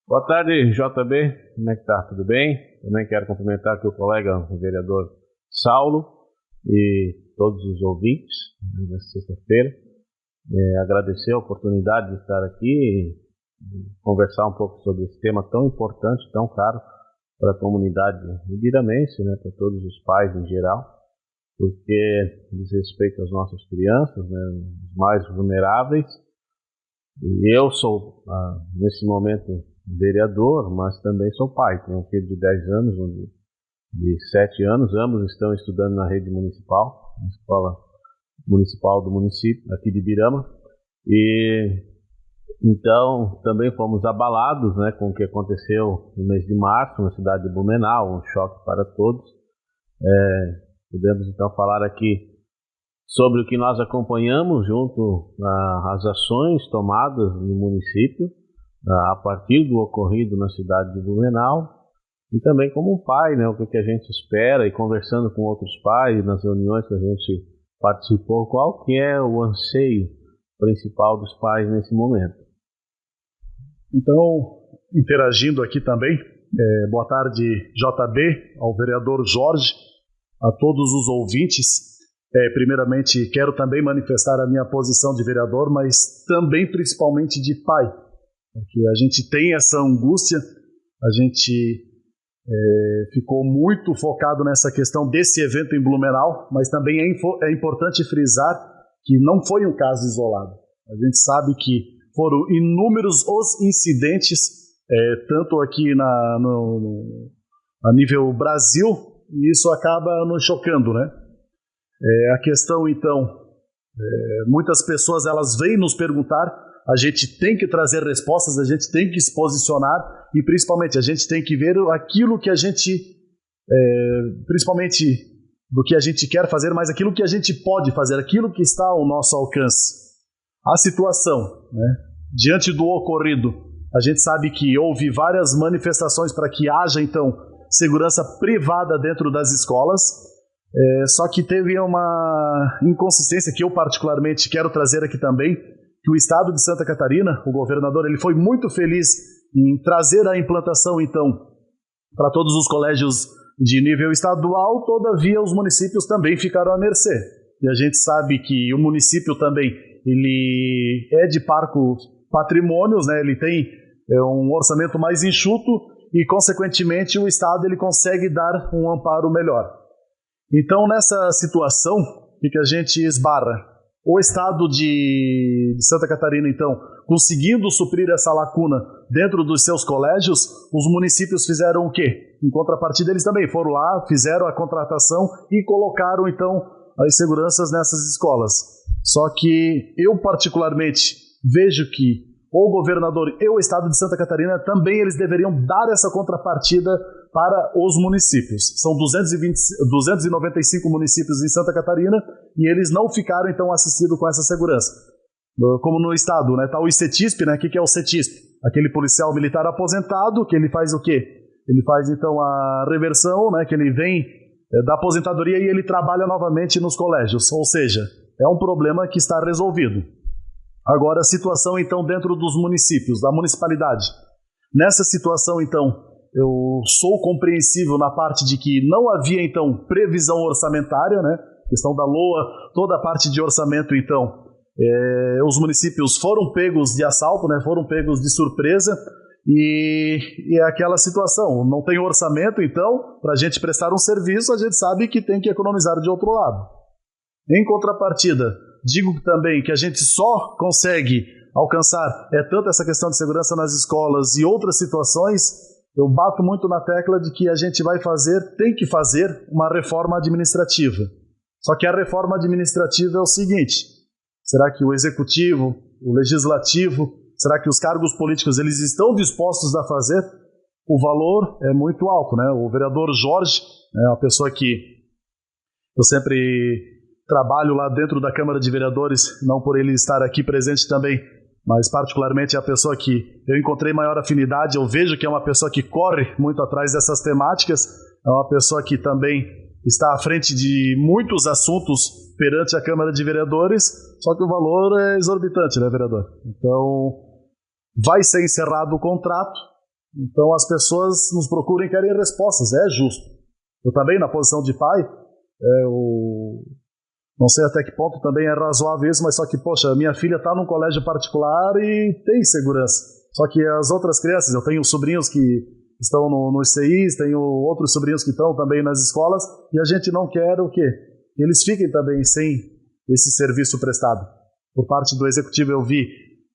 Boa tarde, JB. Como é que tá? Tudo bem? Também quero cumprimentar aqui o colega, o vereador Saulo, e todos os ouvintes nesta sexta-feira. Agradecer a oportunidade de estar aqui e conversar um pouco sobre esse tema tão importante, tão caro para a comunidade ibiramense, né, para todos os pais em geral, porque diz respeito às nossas crianças, né, os mais vulneráveis. E eu sou, nesse momento, vereador, mas também sou pai. Tenho um filho de 10 anos, um de 7 anos. Ambos estão estudando na rede municipal, na escola municipal do município, aqui de Ibirama. E então também fomos abalados, né, com o que aconteceu no mês de março na cidade de Blumenau, um choque para todos. Podemos então falar aqui sobre o que nós acompanhamos junto às ações tomadas no município a partir do ocorrido na cidade de Blumenau, e também como um pai, né, o que a gente espera, e conversando com outros pais nas reuniões que a gente participou, qual que é o anseio principal dos pais nesse momento. Então, interagindo aqui também, boa tarde, JB, ao vereador Jorge, a todos os ouvintes. Primeiramente, quero também manifestar a minha posição de vereador, mas também principalmente de pai, porque a gente tem essa angústia, a gente ficou muito focado nessa questão desse evento em Blumenau, mas também é importante frisar que não foi um caso isolado. A gente sabe que foram inúmeros os incidentes, tanto aqui a nível Brasil, e isso acaba nos chocando, né? A questão, então, muitas pessoas elas vêm nos perguntar, a gente tem que trazer respostas, a gente tem que se posicionar e principalmente a gente tem que ver aquilo que a gente, principalmente do que a gente quer fazer, mas aquilo que a gente pode fazer, aquilo que está ao nosso alcance. A situação, né, diante do ocorrido, a gente sabe que houve várias manifestações para que haja, então, segurança privada dentro das escolas. Só que teve uma inconsistência que eu particularmente quero trazer aqui também, que o estado de Santa Catarina, o governador, ele foi muito feliz em trazer a implantação, então, para todos os colégios de nível estadual, todavia os municípios também ficaram à mercê. E a gente sabe que o município também, ele é de parcos patrimônios, né? Ele tem um orçamento mais enxuto e, consequentemente, o estado ele consegue dar um amparo melhor. Então, nessa situação, o que a gente esbarra? O estado de Santa Catarina, então, conseguindo suprir essa lacuna dentro dos seus colégios, os municípios fizeram o quê? Em contrapartida, eles também foram lá, fizeram a contratação e colocaram, então, as seguranças nessas escolas. Só que eu, particularmente, vejo que o governador e o estado de Santa Catarina também eles deveriam dar essa contrapartida para os municípios. São 295 municípios em Santa Catarina e eles não ficaram, então, assistidos com essa segurança. Como no estado, né? Está o CETISP, né? O que é o CETISP? Aquele policial militar aposentado, que ele faz o quê? Ele faz, então, a reversão, né? Que ele vem da aposentadoria e ele trabalha novamente nos colégios. Ou seja, é um problema que está resolvido. Agora, a situação, então, dentro dos municípios, da municipalidade. Nessa situação, então, eu sou compreensível na parte de que não havia, então, previsão orçamentária, né? Questão da LOA, toda a parte de orçamento, então, os municípios foram pegos de assalto, né? Foram pegos de surpresa e é aquela situação, não tem orçamento, então, para a gente prestar um serviço, a gente sabe que tem que economizar de outro lado. Em contrapartida, digo também que a gente só consegue alcançar tanto essa questão de segurança nas escolas e outras situações. Eu bato muito na tecla de que a gente vai fazer, tem que fazer uma reforma administrativa. Só que a reforma administrativa é o seguinte: será que o executivo, o legislativo, será que os cargos políticos eles estão dispostos a fazer? O valor é muito alto, né? O vereador Jorge é uma pessoa que eu sempre trabalho lá dentro da Câmara de Vereadores, não por ele estar aqui presente também, mas particularmente é a pessoa que eu encontrei maior afinidade, eu vejo que é uma pessoa que corre muito atrás dessas temáticas, é uma pessoa que também está à frente de muitos assuntos perante a Câmara de Vereadores, só que o valor é exorbitante, né, vereador? Então, vai ser encerrado o contrato, Então as pessoas nos procuram e querem respostas, é justo. Eu também, na posição de pai, eu não sei até que ponto também é razoável isso, mas só que, poxa, minha filha está num colégio particular e tem segurança. Só que as outras crianças, eu tenho sobrinhos que estão nos CIs, tenho outros sobrinhos que estão também nas escolas, e a gente não quer o quê? Que eles fiquem também sem esse serviço prestado. Por parte do Executivo eu vi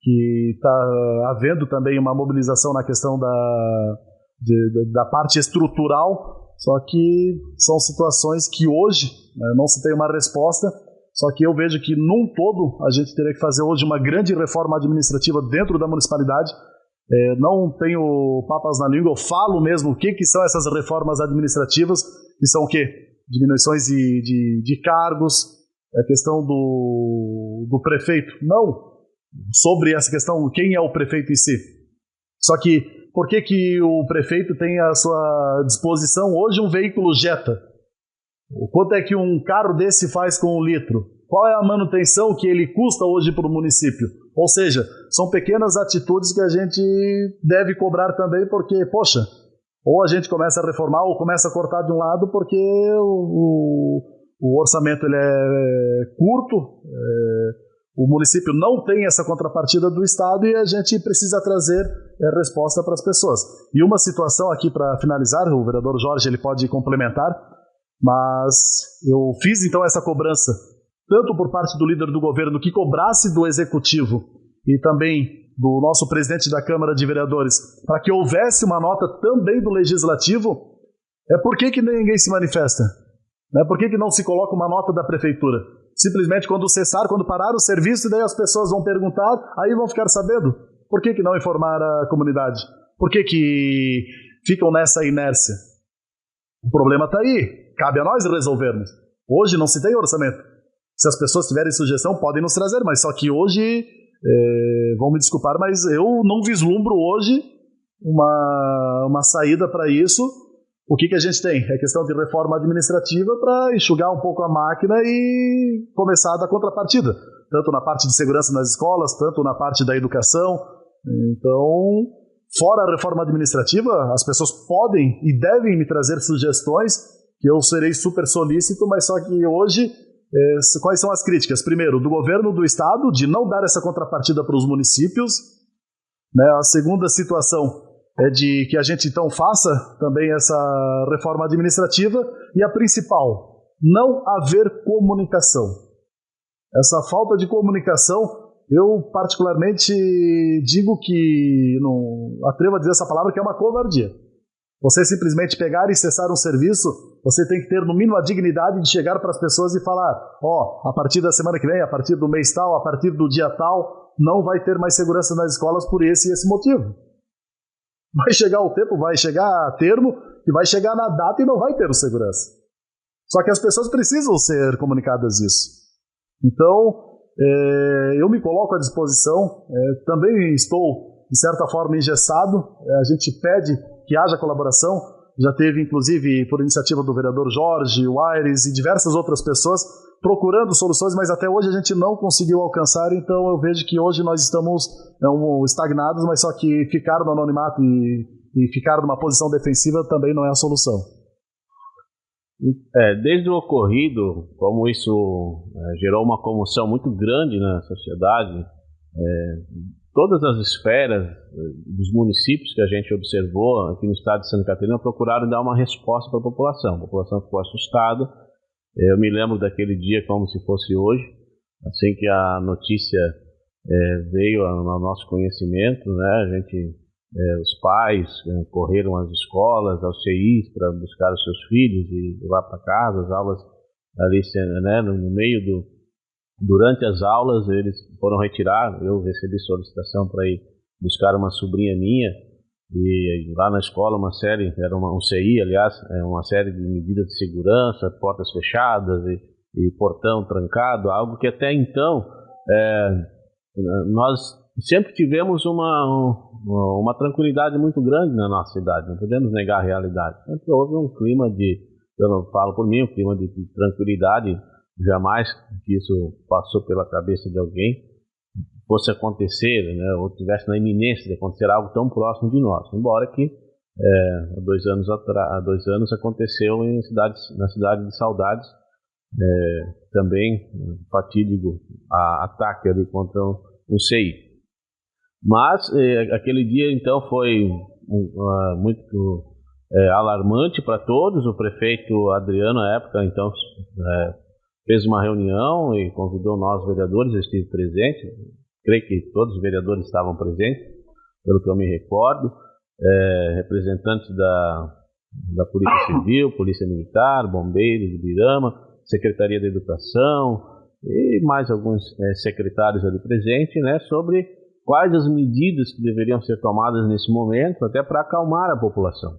que está havendo também uma mobilização na questão da parte estrutural, só que são situações que hoje, né, não se tem uma resposta, só que eu vejo que num todo a gente teria que fazer hoje uma grande reforma administrativa dentro da municipalidade. Não tenho papas na língua, eu falo mesmo o que são essas reformas administrativas, que são o quê? Diminuições de cargos, a questão do prefeito, não sobre essa questão, quem é o prefeito em si. Só que, por que o prefeito tem à sua disposição hoje um veículo Jetta? Quanto é que um carro desse faz com um litro? Qual é a manutenção que ele custa hoje para o município? Ou seja, são pequenas atitudes que a gente deve cobrar também, porque, poxa, ou a gente começa a reformar ou começa a cortar de um lado, porque o orçamento ele é curto, o município não tem essa contrapartida do Estado e a gente precisa trazer resposta para as pessoas. E uma situação aqui para finalizar, o vereador Jorge ele pode complementar, mas eu fiz então essa cobrança, tanto por parte do líder do governo que cobrasse do Executivo e também do nosso presidente da Câmara de Vereadores, para que houvesse uma nota também do Legislativo. Por que ninguém se manifesta? Por que não se coloca uma nota da Prefeitura? Simplesmente quando cessar, quando parar o serviço, daí as pessoas vão perguntar, aí vão ficar sabendo. Por que não informar a comunidade? Por que ficam nessa inércia? O problema está aí, cabe a nós resolvermos. Hoje não se tem orçamento. Se as pessoas tiverem sugestão, podem nos trazer, mas só que hoje, vão me desculpar, mas eu não vislumbro hoje uma saída para isso. O que a gente tem? É questão de reforma administrativa para enxugar um pouco a máquina e começar a dar contrapartida, tanto na parte de segurança nas escolas, tanto na parte da educação. Então, fora a reforma administrativa, as pessoas podem e devem me trazer sugestões, que eu serei super solícito, mas só que hoje, quais são as críticas? Primeiro, do governo do estado, de não dar essa contrapartida para os municípios, né? A segunda situação é de que a gente então faça também essa reforma administrativa, e a principal, não haver comunicação. Essa falta de comunicação, eu particularmente digo que, não atrevo a dizer essa palavra, que é uma covardia. Você simplesmente pegar e cessar um serviço, você tem que ter no mínimo a dignidade de chegar para as pessoas e falar, a partir da semana que vem, a partir do mês tal, a partir do dia tal, não vai ter mais segurança nas escolas por esse e esse motivo. Vai chegar o tempo, vai chegar a termo, e vai chegar na data e não vai ter o segurança. Só que as pessoas precisam ser comunicadas isso. Então, eu me coloco à disposição, também estou, de certa forma, engessado, a gente pede que haja colaboração, já teve, inclusive, por iniciativa do vereador Jorge, o Aires e diversas outras pessoas, procurando soluções, mas até hoje a gente não conseguiu alcançar, então eu vejo que hoje nós estamos estagnados, mas só que ficar no anonimato e ficar numa posição defensiva também não é a solução. Desde o ocorrido, como isso gerou uma comoção muito grande na sociedade, todas as esferas dos municípios que a gente observou aqui no estado de Santa Catarina procuraram dar uma resposta para a população ficou assustada. Eu me lembro daquele dia como se fosse hoje, assim que a notícia veio ao nosso conhecimento, né? Os pais correram às escolas, aos CIs para buscar os seus filhos e levar para casa. As aulas ali, né, no meio durante as aulas eles foram retirar. Eu recebi solicitação para ir buscar uma sobrinha minha, e lá na escola era um CI, aliás, uma série de medidas de segurança, portas fechadas e portão trancado, algo que até então nós sempre tivemos uma tranquilidade muito grande na nossa cidade, não podemos negar a realidade. Sempre houve um clima eu não falo por mim, um clima de tranquilidade, jamais que isso passou pela cabeça de alguém. fosse acontecer, né, ou tivesse na iminência de acontecer algo tão próximo de nós, embora que há 2 anos aconteceu na cidade de Saudades, também fatídico ataque ali contra um CI. Mas aquele dia então foi muito alarmante para todos. O prefeito Adriano, à época, então fez uma reunião e convidou nós vereadores. Eu estive presente, creio que todos os vereadores estavam presentes, pelo que eu me recordo, representantes da Polícia Civil, Polícia Militar, Bombeiros de Ibirama, Secretaria da Educação e mais alguns secretários ali presentes, né, sobre quais as medidas que deveriam ser tomadas nesse momento, até para acalmar a população.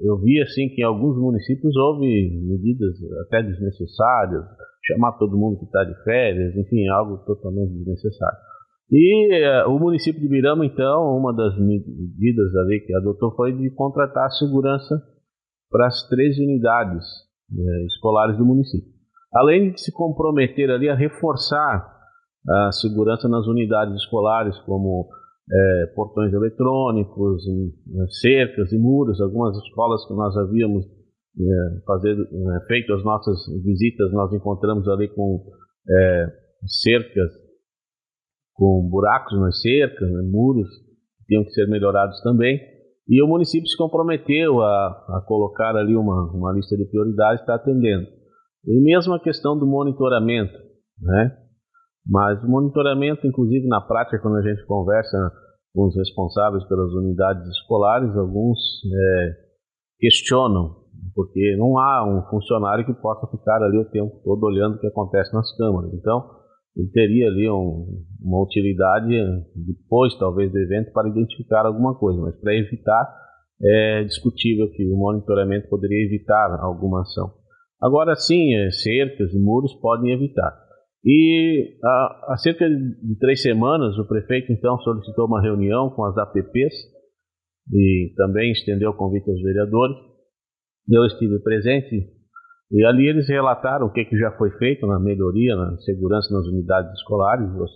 Eu vi assim que em alguns municípios houve medidas até desnecessárias, chamar todo mundo que está de férias, enfim, algo totalmente desnecessário. E o município de Ibirama, então, uma das medidas ali que adotou foi de contratar segurança para as 13 unidades escolares do município. Além de se comprometer ali a reforçar a segurança nas unidades escolares, como portões eletrônicos, cercas e muros. Algumas escolas que nós havíamos feito as nossas visitas, nós encontramos ali com cercas, com buracos nas cercas, muros que tinham que ser melhorados também. E o município se comprometeu a colocar ali uma lista de prioridades, está atendendo. E mesmo a questão do monitoramento, né? Mas o monitoramento, inclusive na prática, quando a gente conversa com os responsáveis pelas unidades escolares, alguns questionam, porque não há um funcionário que possa ficar ali o tempo todo olhando o que acontece nas câmaras. Então, ele teria ali uma utilidade depois, talvez, do evento para identificar alguma coisa, mas para evitar, é discutível que o monitoramento poderia evitar alguma ação. Agora sim, cercas e muros podem evitar. E há cerca de 3 semanas, o prefeito então solicitou uma reunião com as APPs e também estendeu o convite aos vereadores. Eu estive presente e ali eles relataram o que já foi feito na melhoria, na segurança nas unidades escolares. Eu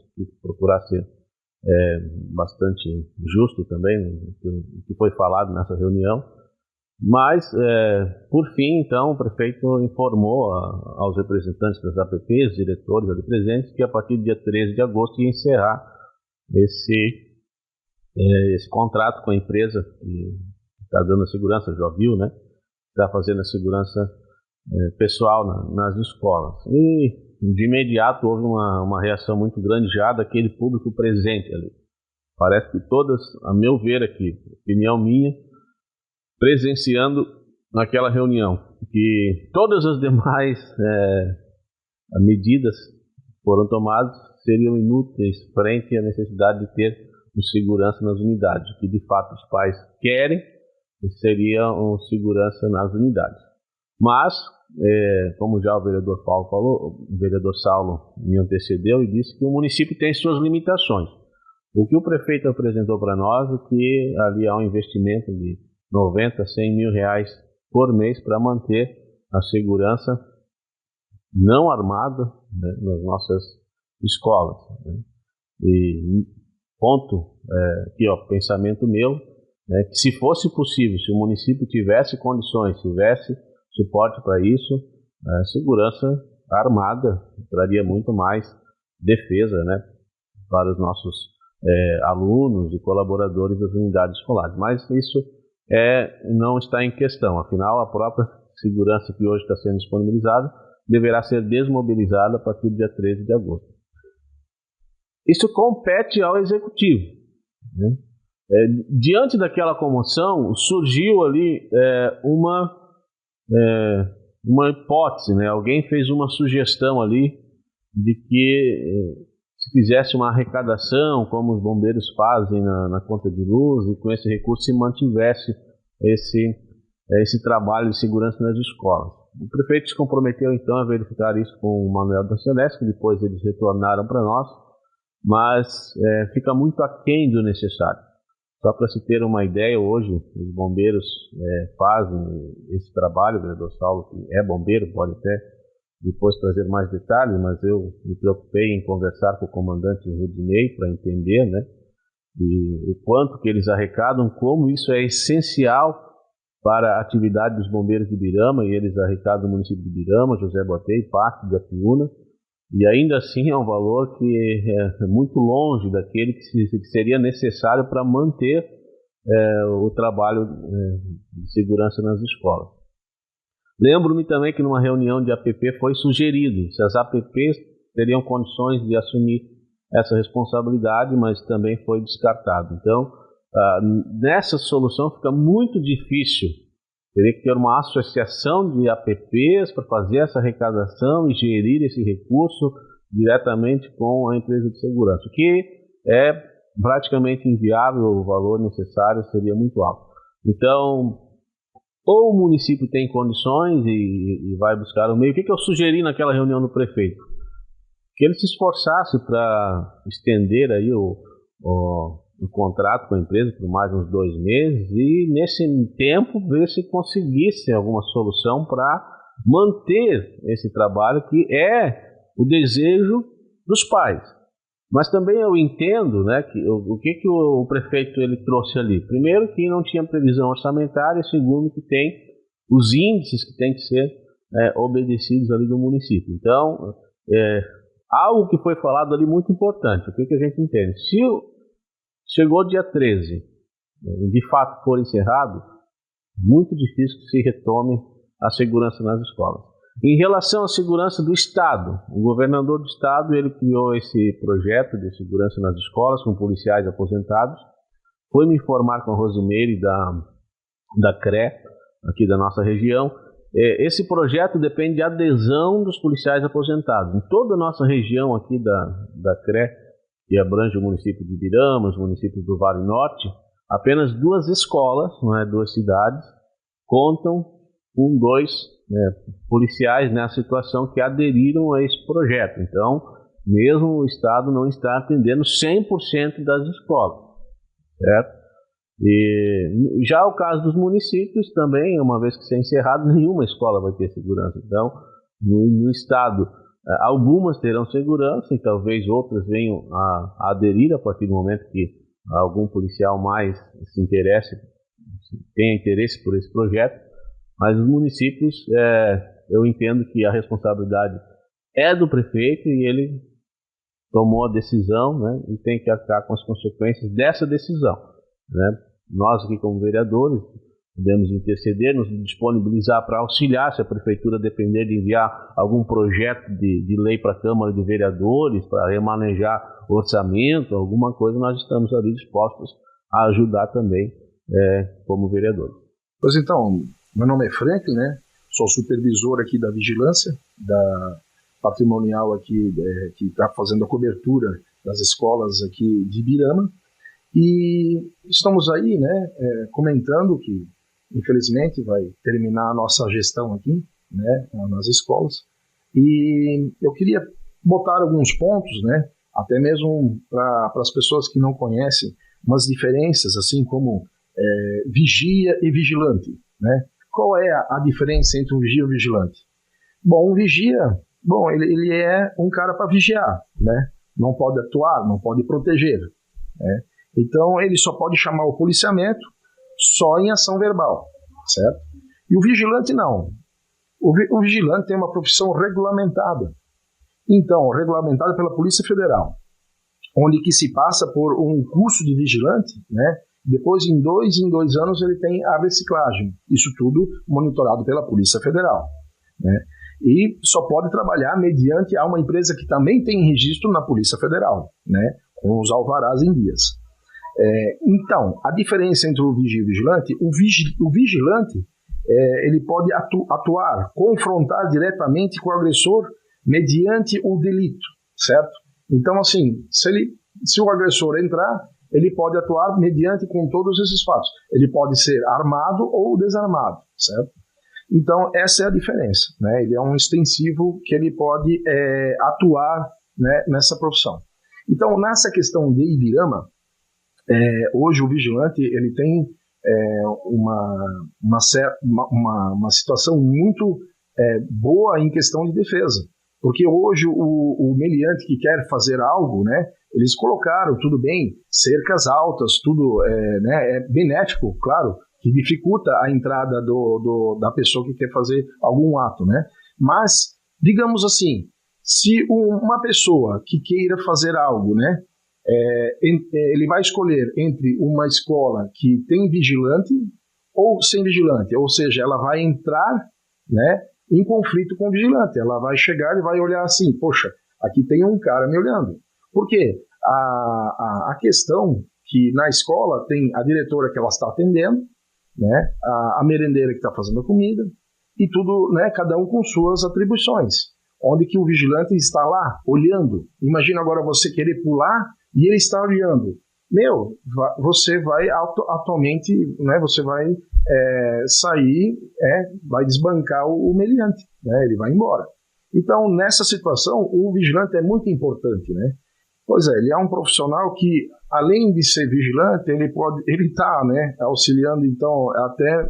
procurar ser bastante justo também o que foi falado nessa reunião. Mas, por fim, então, o prefeito informou aos representantes das APPs, diretores ali presentes, que a partir do dia 13 de agosto ia encerrar esse contrato com a empresa que está dando a segurança, já viu, né? Está fazendo a segurança pessoal nas escolas. E, de imediato, houve uma reação muito grande já daquele público presente ali. Parece que todas, a meu ver aqui, opinião minha, presenciando naquela reunião, que todas as demais medidas que foram tomadas seriam inúteis frente à necessidade de ter segurança nas unidades, que de fato os pais querem, seria segurança nas unidades. Mas, como já o vereador Paulo falou, o vereador Saulo me antecedeu e disse que o município tem suas limitações. O que o prefeito apresentou para nós é que ali há um investimento de 90 a 100 mil reais por mês para manter a segurança não armada, né, nas nossas escolas. Né. E ponto, aqui ó, pensamento meu, que se fosse possível, se o município tivesse condições, tivesse suporte para isso, a segurança armada traria muito mais defesa, né, para os nossos alunos e colaboradores das unidades escolares. Mas isso não está em questão. Afinal, a própria segurança que hoje está sendo disponibilizada deverá ser desmobilizada a partir do dia 13 de agosto. Isso compete ao executivo, né? Diante daquela comoção, surgiu ali uma hipótese, né? Alguém fez uma sugestão ali de que se fizesse uma arrecadação, como os bombeiros fazem na conta de luz, e com esse recurso se mantivesse esse trabalho de segurança nas escolas. O prefeito se comprometeu então a verificar isso com o Manuel da Celeste, que depois eles retornaram para nós, mas fica muito aquém do necessário. Só para se ter uma ideia, hoje os bombeiros fazem esse trabalho, o vereador Saulo, que é bombeiro, pode até depois trazer mais detalhes, mas eu me preocupei em conversar com o comandante Rudinei para entender, né, e o quanto que eles arrecadam, como isso é essencial para a atividade dos bombeiros de Ibirama, e eles arrecadam no município de Ibirama, José Botei, parte de Apiúna, e ainda assim é um valor que é muito longe daquele que seria necessário para manter o trabalho de segurança nas escolas. Lembro-me também que numa reunião de APP foi sugerido se as APPs teriam condições de assumir essa responsabilidade, mas também foi descartado. Então, nessa solução fica muito difícil. Teria que ter uma associação de APPs para fazer essa arrecadação e gerir esse recurso diretamente com a empresa de segurança, o que é praticamente inviável. O valor necessário seria muito alto. Então, ou o município tem condições e vai buscar o meio. O que eu sugeri naquela reunião do prefeito? Que ele se esforçasse para estender aí o contrato com a empresa por mais uns 2 meses e, nesse tempo, ver se conseguisse alguma solução para manter esse trabalho, que é o desejo dos pais. Mas também eu entendo, né, que o que o prefeito ele trouxe ali. Primeiro, que não tinha previsão orçamentária, e segundo, que tem os índices que têm que ser obedecidos ali do município. Então, algo que foi falado ali muito importante. O que a gente entende? Se chegou dia 13 e de fato for encerrado, muito difícil que se retome a segurança nas escolas. Em relação à segurança do Estado, o governador do Estado ele criou esse projeto de segurança nas escolas com policiais aposentados. Foi me informar com a Rosimeire da CRE, aqui da nossa região. Esse projeto depende de adesão dos policiais aposentados. Em toda a nossa região aqui da CRE, que abrange o município de Ibirama, os municípios do Vale Norte, apenas 2 escolas, não é, 2 cidades, contam com 2 policiais nessa situação que aderiram a esse projeto. Então, mesmo o Estado não está atendendo 100% das escolas, certo? E já o caso dos municípios também, uma vez que ser encerrado, nenhuma escola vai ter segurança. Então, no Estado, algumas terão segurança e talvez outras venham a aderir a partir do momento que algum policial mais se interesse, tenha interesse por esse projeto. Mas os municípios, eu entendo que a responsabilidade é do prefeito e ele tomou a decisão, né, e tem que arcar com as consequências dessa decisão, né? Nós aqui como vereadores podemos interceder, nos disponibilizar para auxiliar, se a prefeitura depender de enviar algum projeto de lei para a Câmara de Vereadores, para remanejar orçamento, alguma coisa, nós estamos ali dispostos a ajudar também como vereadores. Pois então, meu nome é Franklin, né? Sou supervisor aqui da vigilância, da patrimonial aqui, que está fazendo a cobertura das escolas aqui de Ibirama. E estamos aí, né, comentando que, infelizmente, vai terminar a nossa gestão aqui, né, nas escolas. E eu queria botar alguns pontos, né, até mesmo para as pessoas que não conhecem, umas diferenças, assim como vigia e vigilante, né? Qual é a diferença entre um vigia e um vigilante? Bom, um vigia, ele é um cara para vigiar, né? Não pode atuar, não pode proteger, né? Então, ele só pode chamar o policiamento só em ação verbal, certo? E o vigilante não. O vigilante tem uma profissão regulamentada. Então, regulamentada pela Polícia Federal, onde que se passa por um curso de vigilante, né? Depois, em 2 anos, ele tem a reciclagem. Isso tudo monitorado pela Polícia Federal, né? E só pode trabalhar mediante a uma empresa que também tem registro na Polícia Federal, né? Com os alvarás em dias. Então, a diferença entre o vigia e o vigilante, o vigilante ele pode atuar, confrontar diretamente com o agressor mediante o delito, certo? Então, assim, se o agressor entrar, ele pode atuar mediante com todos esses fatos. Ele pode ser armado ou desarmado, certo? Então, essa é a diferença, né? Ele é um extensivo que ele pode atuar, né, nessa profissão. Então, nessa questão de Ibirama, hoje o vigilante ele tem uma situação muito boa em questão de defesa. Porque hoje o meliante que quer fazer algo, né, eles colocaram, tudo bem, cercas altas, tudo é benéfico, claro, que dificulta a entrada da pessoa que quer fazer algum ato, né? Mas, digamos assim, se uma pessoa que queira fazer algo, né, ele vai escolher entre uma escola que tem vigilante ou sem vigilante, ou seja, ela vai entrar, né, em conflito com o vigilante. Ela vai chegar e vai olhar assim, poxa, aqui tem um cara me olhando. Por quê? A questão que na escola tem a diretora que ela está atendendo, né, a merendeira que está fazendo a comida, e tudo, né, cada um com suas atribuições. Onde que o vigilante está lá, olhando. Imagina agora você querer pular e ele está olhando. Você vai atualmente, né, você vai sair, vai desbancar o meliante, né, ele vai embora. Então, nessa situação, o vigilante é muito importante, né? Pois é, ele é um profissional que, além de ser vigilante, ele está, né, auxiliando, então, até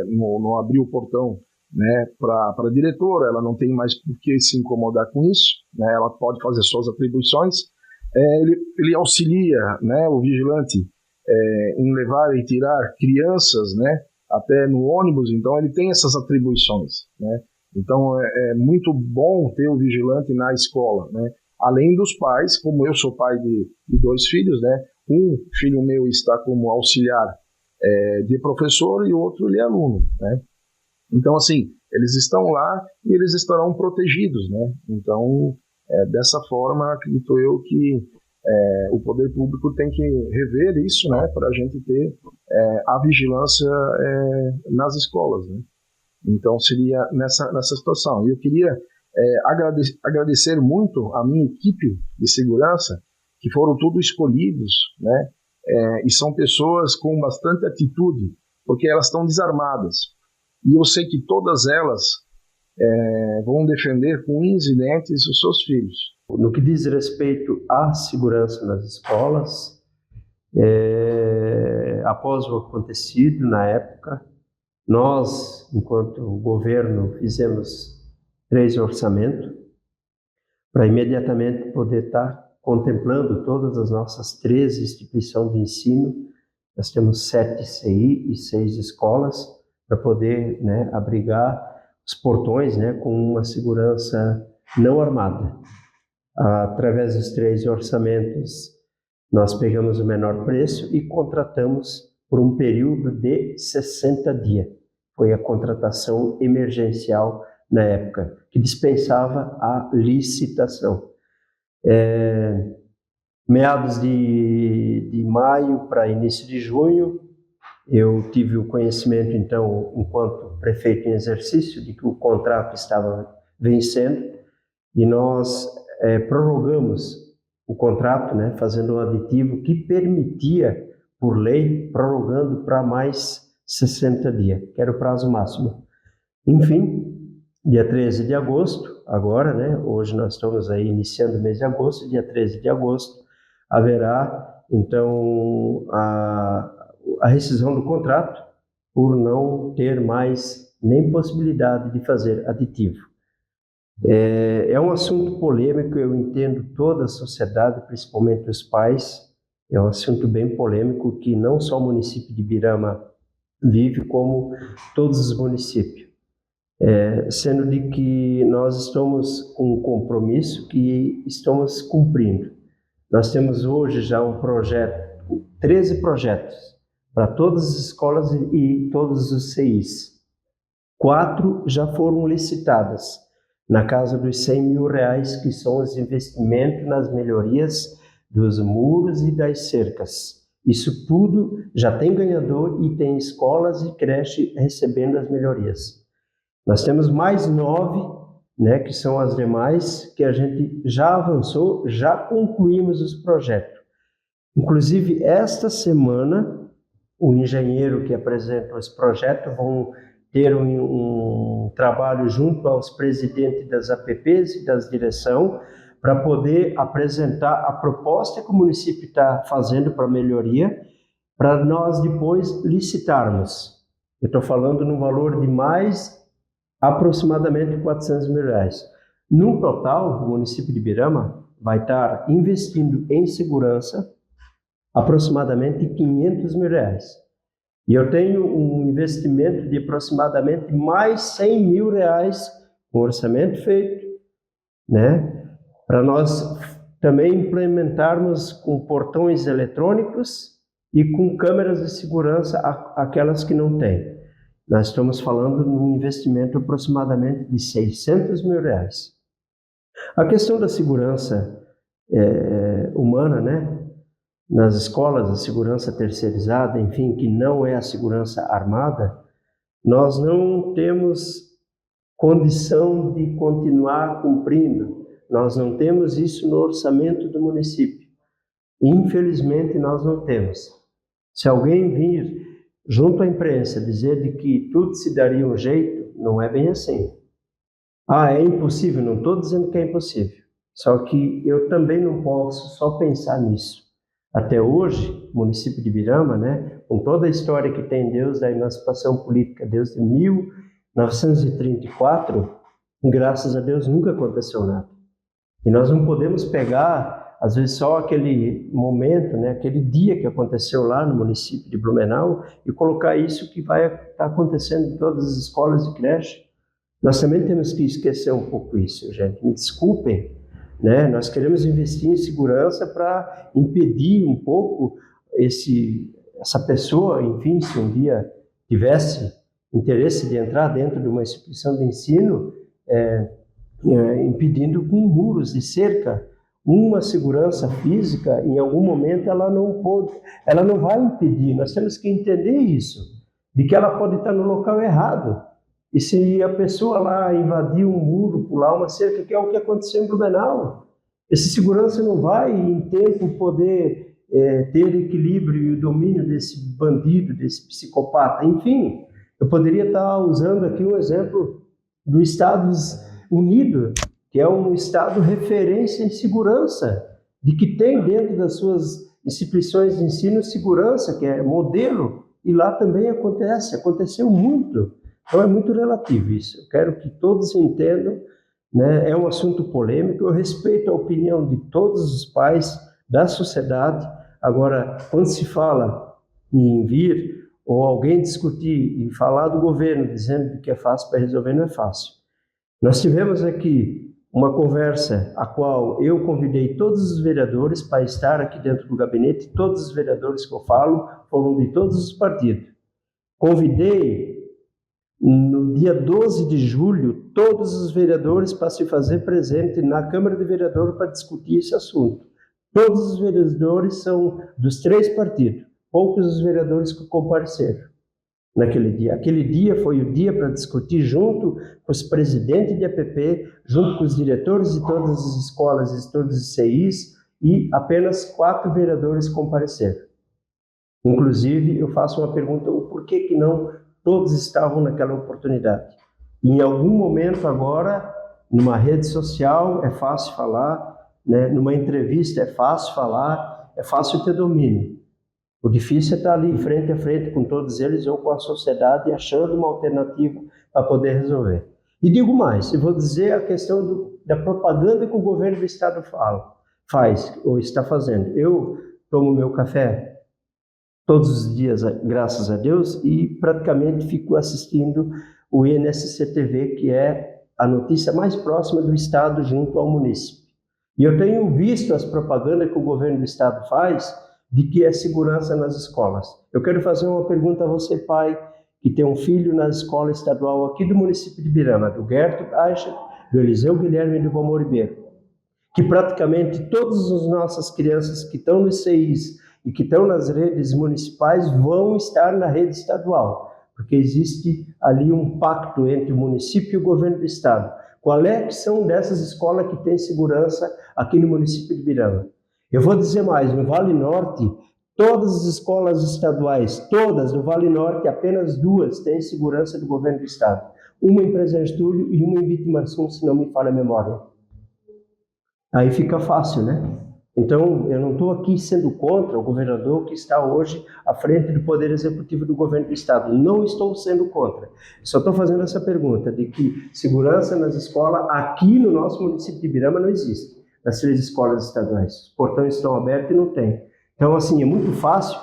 no abrir o portão, né, para a diretora, ela não tem mais por que se incomodar com isso, né, ela pode fazer suas atribuições. Ele auxilia, né, o vigilante em levar e tirar crianças, né, até no ônibus, então ele tem essas atribuições, né? Então é muito bom ter o vigilante na escola, né? Além dos pais, como eu sou pai de 2 filhos, né? Um filho meu está como auxiliar de professor e o outro ele é aluno, né? Então, assim, eles estão lá e eles estarão protegidos, né? Então, dessa forma, acredito eu que o poder público tem que rever isso, né, para a gente ter a vigilância nas escolas, né? Então, seria nessa situação. Eu queria agradecer muito a minha equipe de segurança, que foram todos escolhidos, né, e são pessoas com bastante atitude, porque elas estão desarmadas. E eu sei que todas elas vão defender com unhas e dentes os seus filhos. No que diz respeito à segurança nas escolas, após o acontecido na época, nós, enquanto governo, fizemos 3 orçamentos para imediatamente poder estar contemplando todas as nossas 13 instituições de ensino. Nós temos 7 CI e 6 escolas para poder, né, abrigar os portões, né, com uma segurança não armada. Através dos 3 orçamentos, nós pegamos o menor preço e contratamos por um período de 60 dias. Foi a contratação emergencial na época, que dispensava a licitação. Meados de maio para início de junho, eu tive o conhecimento, então, enquanto prefeito em exercício, de que o contrato estava vencendo, e nós prorrogamos o contrato, né, fazendo um aditivo que permitia, por lei, prorrogando para mais 60 dias, que era o prazo máximo. Enfim, dia 13 de agosto, agora, né, hoje nós estamos aí iniciando o mês de agosto, dia 13 de agosto, haverá, então, a rescisão do contrato por não ter mais nem possibilidade de fazer aditivo. É um assunto polêmico, eu entendo toda a sociedade, principalmente os pais, é um assunto bem polêmico que não só o município de Birama vive, como todos os municípios. Sendo de que nós estamos com um compromisso que estamos cumprindo. Nós temos hoje já um projeto, 13 projetos, para todas as escolas e todos os CIs. 4 já foram licitadas, na casa dos R$100 mil, que são os investimentos nas melhorias dos muros e das cercas. Isso tudo já tem ganhador e tem escolas e creche recebendo as melhorias. Nós temos mais 9, né, que são as demais, que a gente já avançou, já concluímos os projetos. Inclusive, esta semana, o engenheiro que apresenta esse projeto vão ter um trabalho junto aos presidentes das APPs e das direção para poder apresentar a proposta que o município está fazendo para melhoria, para nós depois licitarmos. Eu estou falando no valor de mais aproximadamente R$400 mil. No total, o município de Ibirama vai estar investindo em segurança aproximadamente R$500 mil. E eu tenho um investimento de aproximadamente mais R$100 mil, com orçamento feito, né? Para nós também implementarmos com portões eletrônicos e com câmeras de segurança, aquelas que não têm. Nós estamos falando de um investimento aproximadamente de R$600 mil. A questão da segurança humana, né? Nas escolas, a segurança terceirizada, enfim, que não é a segurança armada, nós não temos condição de continuar cumprindo. Nós não temos isso no orçamento do município. Infelizmente, nós não temos. Se alguém vir junto à imprensa dizer de que tudo se daria um jeito, não é bem assim. É impossível, não estou dizendo que é impossível. Só que eu também não posso só pensar nisso. Até hoje, o município de Ibirama, né, com toda a história que tem Deus da emancipação política, desde 1934, graças a Deus nunca aconteceu nada. E nós não podemos pegar, às vezes, só aquele momento, né, aquele dia que aconteceu lá no município de Blumenau e colocar isso que vai estar acontecendo em todas as escolas e creches. Nós também temos que esquecer um pouco isso, gente. Me desculpem, né? Nós queremos investir em segurança para impedir um pouco essa pessoa, enfim, se um dia tivesse interesse de entrar dentro de uma instituição de ensino, impedindo com muros de cerca. Uma segurança física, em algum momento, ela não vai impedir. Nós temos que entender isso, de que ela pode estar no local errado. E se a pessoa lá invadir um muro, pular uma cerca, que é o que aconteceu em Blumenau, esse segurança não vai, em tempo, poder ter equilíbrio e domínio desse bandido, desse psicopata. Enfim, eu poderia estar usando aqui um exemplo dos Estados Unidos, que é um estado referência em segurança, de que tem dentro das suas instituições de ensino segurança, que é modelo, e lá também aconteceu muito. Então é muito relativo isso. Eu quero que todos entendam, né? É um assunto polêmico, eu respeito a opinião de todos os pais da sociedade. Agora, quando se fala em vir ou alguém discutir e falar do governo dizendo que é fácil para resolver, não é fácil. Nós tivemos aqui uma conversa a qual eu convidei todos os vereadores para estar aqui dentro do gabinete. Todos os vereadores que eu falo foram de todos os partidos. Convidei no dia 12 de julho todos os vereadores para se fazer presente na Câmara de Vereadores para discutir esse assunto. Todos os vereadores são dos 3 partidos, poucos os vereadores que compareceram naquele dia. Aquele dia foi o dia para discutir junto com os presidentes de APP, junto com os diretores de todas as escolas e todos os CIs, e apenas 4 vereadores compareceram. Inclusive, eu faço uma pergunta, o porquê que não todos estavam naquela oportunidade? Em algum momento agora, numa rede social, é fácil falar, né? Numa entrevista é fácil falar, é fácil ter domínio. O difícil é estar ali frente a frente com todos eles ou com a sociedade achando uma alternativa para poder resolver. E digo mais, eu vou dizer a questão da propaganda que o governo do estado faz ou está fazendo. Eu tomo meu café todos os dias, graças a Deus, e praticamente fico assistindo o INSC TV, que é a notícia mais próxima do estado junto ao município. E eu tenho visto as propagandas que o governo do estado faz de que é segurança nas escolas. Eu quero fazer uma pergunta a você, pai, que tem um filho na escola estadual aqui do município de Ibirama, do Gertrude Eicher, do Eliseu Guilherme e do Valmor Ribeiro, que praticamente todas as nossas crianças que estão nos CIs e que estão nas redes municipais vão estar na rede estadual, porque existe ali um pacto entre o município e o governo do estado. Qual é a opção dessas escolas que têm segurança aqui no município de Ibirama? Eu vou dizer mais, no Vale Norte, todas as escolas estaduais, todas no Vale Norte, apenas 2 têm segurança do governo do estado. Uma em Presidente Túlio e uma em Vitimarsum, se não me falha a memória. Aí fica fácil, né? Então, eu não estou aqui sendo contra o governador que está hoje à frente do Poder Executivo do Governo do Estado. Não estou sendo contra. Só estou fazendo essa pergunta de que segurança nas escolas aqui no nosso município de Ibirama não existe. Nas 3 escolas estaduais. Os portões estão abertos e não tem. Então, assim, é muito fácil.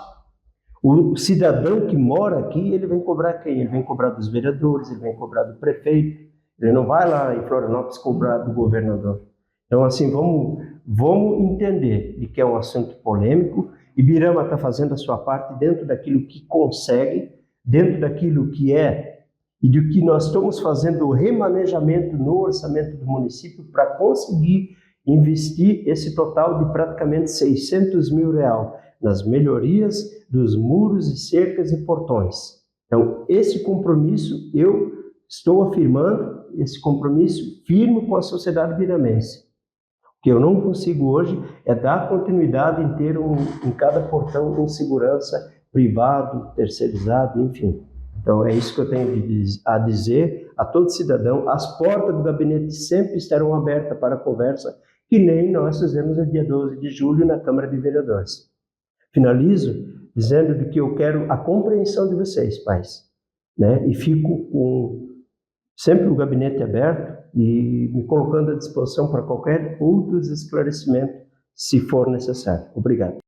O cidadão que mora aqui, ele vem cobrar quem? Ele vem cobrar dos vereadores, ele vem cobrar do prefeito. Ele não vai lá em Florianópolis cobrar do governador. Então, assim, vamos entender de que é um assunto polêmico. Ibirama está fazendo a sua parte dentro daquilo que consegue, dentro daquilo que é, e do que nós estamos fazendo o remanejamento no orçamento do município para conseguir investir esse total de praticamente 600 mil reais nas melhorias dos muros e cercas e portões. Então, esse compromisso, eu estou afirmando, esse compromisso firme com a sociedade ibiramense. O que eu não consigo hoje é dar continuidade em ter em cada portão um segurança privado, terceirizado, enfim. Então é isso que eu tenho a dizer a todo cidadão. As portas do gabinete sempre estarão abertas para conversa, que nem nós fizemos no dia 12 de julho na Câmara de Vereadores. Finalizo dizendo de que eu quero a compreensão de vocês, pais, né? E fico com sempre o gabinete aberto e me colocando à disposição para qualquer outros esclarecimentos, se for necessário. Obrigado.